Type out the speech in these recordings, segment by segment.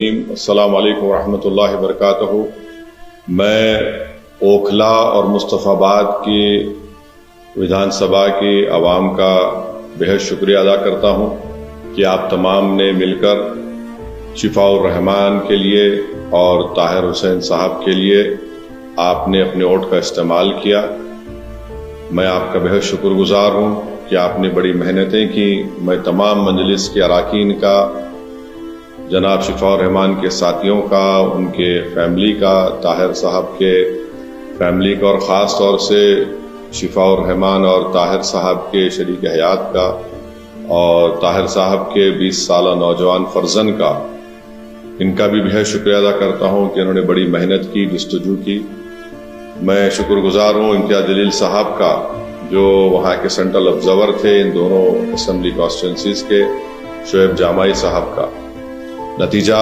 السلام علیکم ورحمۃ اللہ وبرکاتہ۔ میں اوکھلا اور مصطفیٰ آباد کی ودھان سبھا کی عوام کا بہت شکریہ ادا کرتا ہوں کہ آپ تمام نے مل کر شفاء الرحمان کے لیے اور طاہر حسین صاحب کے لیے آپ نے اپنے ووٹ کا استعمال کیا۔ میں آپ کا بہت شکر گزار ہوں کہ آپ نے بڑی محنتیں کی۔ میں تمام مجلس کے اراکین کا، جناب شفاء الرحمان کے ساتھیوں کا، ان کے فیملی کا، طاہر صاحب کے فیملی کا، اور خاص طور سے شفاء الرحمان اور طاہر صاحب کے شریک حیات کا، اور طاہر صاحب کے 20 سالہ نوجوان فرزند کا، ان کا بھی بہت شکریہ ادا کرتا ہوں کہ انہوں نے بڑی محنت کی، جستجو کی۔ میں شکر گزار ہوں امتیاز جلیل صاحب کا، جو وہاں کے سینٹرل آبزرور تھے ان دونوں اسمبلی کانسٹیٹوئنسیز کے، شعیب جامعی صاحب کا۔ نتیجہ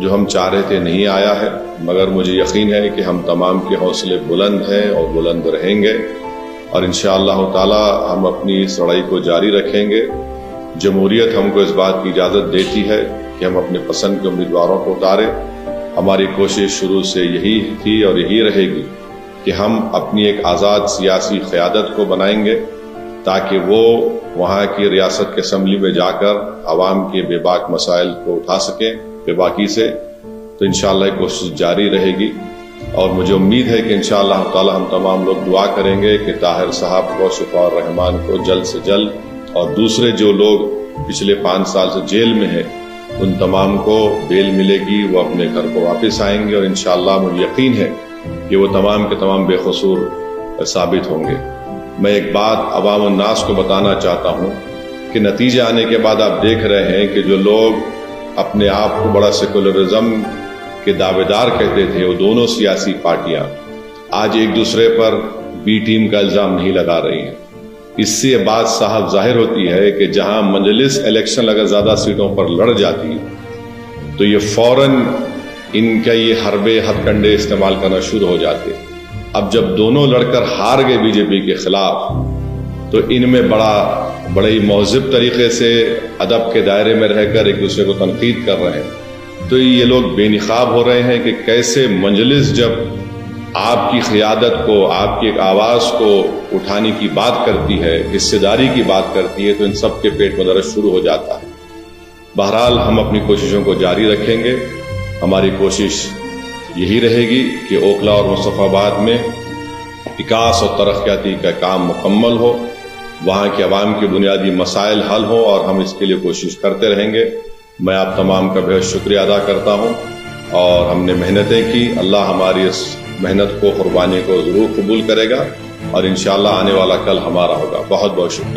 جو ہم چاہ رہے تھے نہیں آیا ہے، مگر مجھے یقین ہے کہ ہم تمام کے حوصلے بلند ہیں اور بلند رہیں گے، اور انشاءاللہ تعالی ہم اپنی اس لڑائی کو جاری رکھیں گے۔ جمہوریت ہم کو اس بات کی اجازت دیتی ہے کہ ہم اپنے پسند کے امیدواروں کو اتاریں۔ ہماری کوشش شروع سے یہی تھی اور یہی رہے گی کہ ہم اپنی ایک آزاد سیاسی قیادت کو بنائیں گے، تاکہ وہ وہاں کی ریاست کے اسمبلی میں جا کر عوام کے بے باک مسائل کو اٹھا سکیں بے باکی سے۔ تو انشاءاللہ یہ کوشش جاری رہے گی، اور مجھے امید ہے کہ انشاءاللہ تعالی ہم تمام لوگ دعا کریں گے کہ طاہر صاحب کو، شفاء الرحمان کو جلد سے جلد، اور دوسرے جو لوگ پچھلے 5 سال سے جیل میں ہیں ان تمام کو بیل ملے گی، وہ اپنے گھر کو واپس آئیں گے، اور انشاءاللہ مجھے یقین ہے کہ وہ تمام کے تمام بے قصور ثابت ہوں گے۔ میں ایک بات عوام الناس کو بتانا چاہتا ہوں کہ نتیجے آنے کے بعد آپ دیکھ رہے ہیں کہ جو لوگ اپنے آپ کو بڑا سیکولرزم کے دعوے دار کہتے تھے، وہ دونوں سیاسی پارٹیاں آج ایک دوسرے پر بی ٹیم کا الزام نہیں لگا رہی ہیں۔ اس سے یہ بات صاحب ظاہر ہوتی ہے کہ جہاں مجلس الیکشن اگر زیادہ سیٹوں پر لڑ جاتی تو یہ فوراً ان کا یہ حربے ہتھ کنڈے استعمال کرنا شروع ہو جاتے۔ اب جب دونوں لڑ کر ہار گئے بی جے پی کے خلاف، تو ان میں بڑے ہی مہذب طریقے سے ادب کے دائرے میں رہ کر ایک دوسرے کو تنقید کر رہے ہیں۔ تو یہ لوگ بے نقاب ہو رہے ہیں کہ کیسے مجلس جب آپ کی قیادت کو، آپ کی ایک آواز کو اٹھانے کی بات کرتی ہے، حصے داری کی بات کرتی ہے، تو ان سب کے پیٹ میں درد شروع ہو جاتا ہے۔ بہرحال ہم اپنی کوششوں کو جاری رکھیں گے۔ ہماری کوشش یہی رہے گی کہ اوکھلا اور مصطفیٰ آباد میں وکاس اور ترقیاتی کا کام مکمل ہو، وہاں کے عوام کے بنیادی مسائل حل ہوں، اور ہم اس کے لیے کوشش کرتے رہیں گے۔ میں آپ تمام کا بہت شکریہ ادا کرتا ہوں، اور ہم نے محنتیں کی۔ اللہ ہماری اس محنت کو، قربانی کو ضرور قبول کرے گا، اور انشاءاللہ آنے والا کل ہمارا ہوگا۔ بہت بہت شکریہ۔